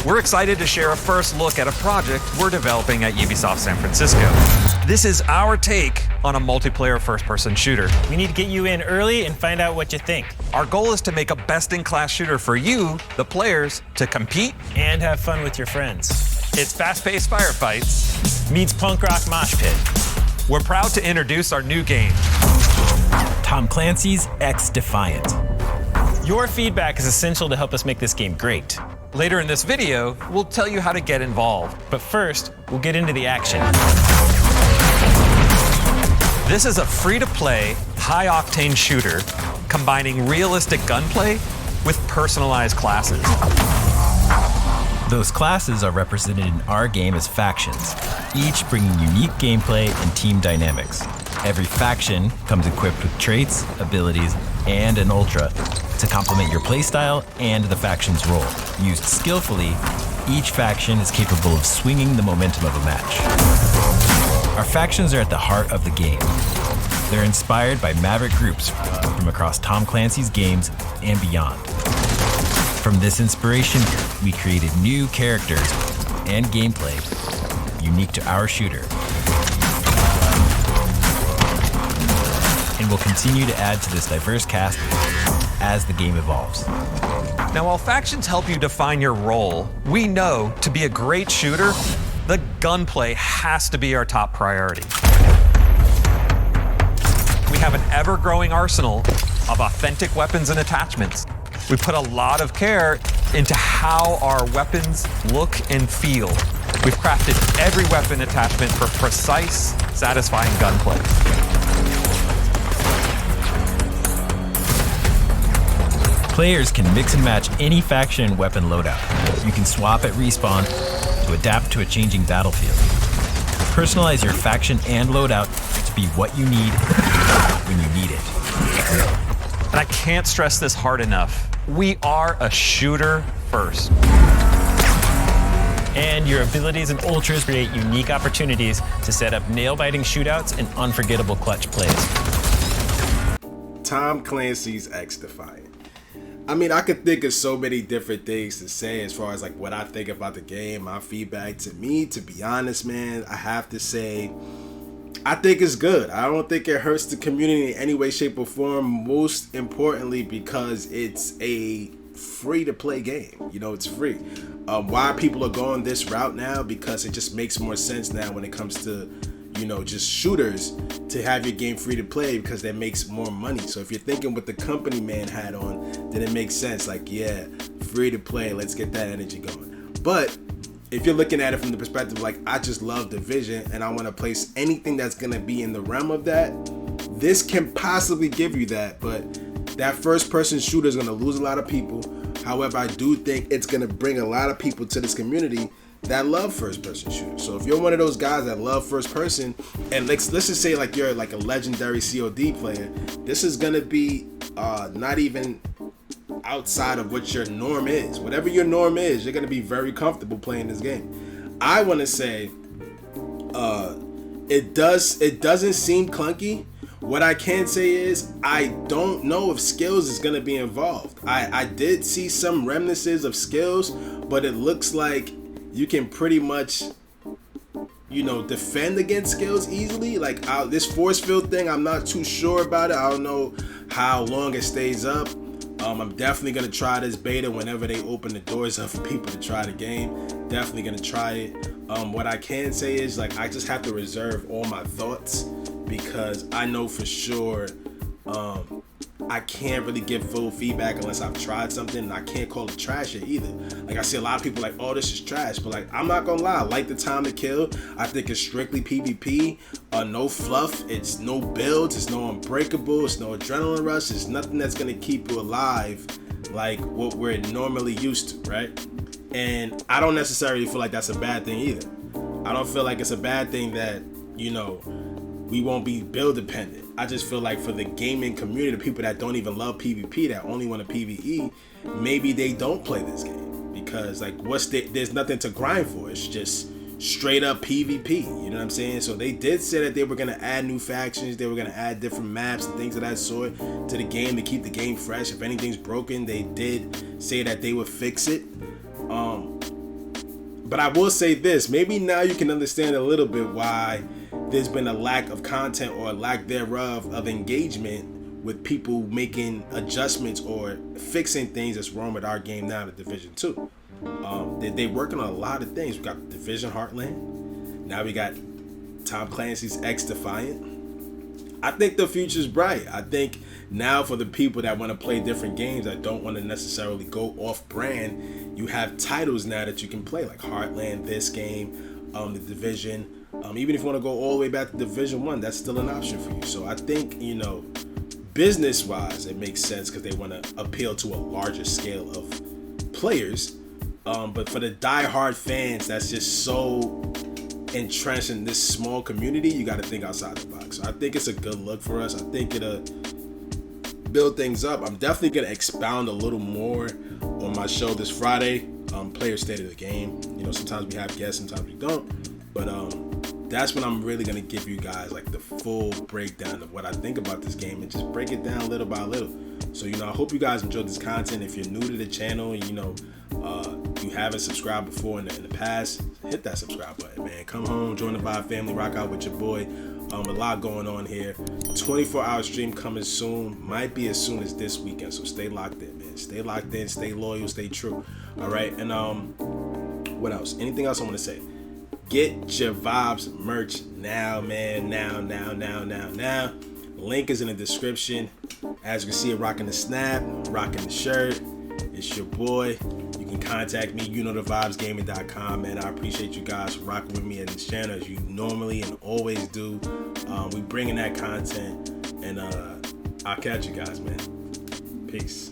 We're excited to share a first look at a project we're developing at Ubisoft San Francisco. This is our take on a multiplayer first-person shooter. We need to get you in early and find out what you think. Our goal is to make a best-in-class shooter for you, the players, to compete and have fun with your friends. It's fast-paced firefights meets punk rock mosh pit. We're proud to introduce our new game, Tom Clancy's XDEFIANT. Your feedback is essential to help us make this game great. Later in this video, we'll tell you how to get involved. But first, we'll get into the action. This is a free-to-play, high-octane shooter combining realistic gunplay with personalized classes. Those classes are represented in our game as factions, each bringing unique gameplay and team dynamics. Every faction comes equipped with traits, abilities, and an ultra to complement your playstyle and the faction's role. Used skillfully, each faction is capable of swinging the momentum of a match. Our factions are at the heart of the game. They're inspired by maverick groups from across Tom Clancy's games and beyond. From this inspiration, we created new characters and gameplay unique to our shooter. And we'll continue to add to this diverse cast as the game evolves. Now, while factions help you define your role, we know to be a great shooter, the gunplay has to be our top priority. We have an ever-growing arsenal of authentic weapons and attachments. We put a lot of care into how our weapons look and feel. We've crafted every weapon attachment for precise, satisfying gunplay. Players can mix and match any faction and weapon loadout. You can swap at respawn to adapt to a changing battlefield. Personalize your faction and loadout to be what you need when you need it. And I can't stress this hard enough. We are a shooter first. And your abilities and ultras create unique opportunities to set up nail-biting shootouts and unforgettable clutch plays. Tom Clancy's XDEFIANT. I mean, I could think of so many different things to say as far as like what I think about the game, my feedback. To me, to be honest, man, I have to say, I think it's good. I don't think it hurts the community in any way, shape, or form. Most importantly, because it's a free-to-play game. You know, it's free. Why people are going this route now? Because it just makes more sense now when it comes to, you know, just shooters, to have your game free to play, because that makes more money. So if you're thinking with the company man hat on, then it makes sense. Like, yeah, free to play, let's get that energy going. But if you're looking at it from the perspective like, I just love Division and I want to place anything that's going to be in the realm of that, this can possibly give you that. But that first person shooter is going to lose a lot of people. However, I do think it's going to bring a lot of people to this community that love first person shooters. So if you're one of those guys that love first person, and let's just say like you're like a legendary COD player, this is gonna be not even outside of what your norm is. Whatever your norm is, you're gonna be very comfortable playing this game. I want to say it doesn't seem clunky. What I can say is I don't know if skills is gonna be involved. I did see some remnants of skills, but it looks like you can pretty much, you know, defend against skills easily. Like this force field thing, I'm not too sure about it. I don't know how long it stays up. I'm definitely gonna try this beta whenever they open the doors up for people to try the game. Definitely gonna try it. What I can say is like I just have to reserve all my thoughts, because I know for sure I can't really give full feedback unless I've tried something, and I can't call it trash yet either. Like I see a lot of people like, oh, this is trash, but like I'm not gonna lie, I like the time to kill. I think it's strictly PvP, no fluff, it's no builds, it's no unbreakable, it's no adrenaline rush, it's nothing that's gonna keep you alive like what we're normally used to, right? And I don't necessarily feel like that's a bad thing either. I don't feel like it's a bad thing that, you know, we won't be build dependent. I just feel like for the gaming community, the people that don't even love PvP, that only want to PvE, maybe they don't play this game, because like there's nothing to grind for. It's just straight up PvP, you know what I'm saying? So they did say that they were gonna add new factions, they were gonna add different maps and things of that sort to the game to keep the game fresh. If anything's broken, they did say that they would fix it. But I will say this, maybe now you can understand a little bit why there's been a lack of content or a lack thereof of engagement with people making adjustments or fixing things that's wrong with our game now in Division 2. They working on a lot of things. We got Division Heartland. Now we got Tom Clancy's XDEFIANT. I think the future's bright. I think now for the people that want to play different games that don't want to necessarily go off brand, you have titles now that you can play, like Heartland, this game, the Division. Even if you want to go all the way back to Division 1, that's still an option for you. So I think, business wise, it makes sense because they want to appeal to a larger scale of players. But for the die-hard fans that's just so entrenched in this small community, you got to think outside the box. So I think it's a good look for us. I think it'll build things up. I'm definitely going to expound a little more on my show this Friday, Player State of the Game. Sometimes we have guests, sometimes we don't. But that's when I'm really going to give you guys like the full breakdown of what I think about this game and just break it down little by little. So, I hope you guys enjoyed this content. If you're new to the channel, you haven't subscribed before in the past, hit that subscribe button, man. Come home, join the Vibe family, rock out with your boy. A lot going on here. 24-hour stream coming soon. Might be as soon as this weekend. So stay locked in, man. Stay locked in, stay loyal, stay true. All right. And what else? Anything else I want to say? Get your Vibes merch now, man. Now. Link is in the description. As you can see, I'm rocking the snap, rocking the shirt. It's your boy. You can contact me, YouKnowDaVibesGaming.com, man. I appreciate you guys rocking with me at this channel as you normally and always do. We bringing that content, and I'll catch you guys, man. Peace.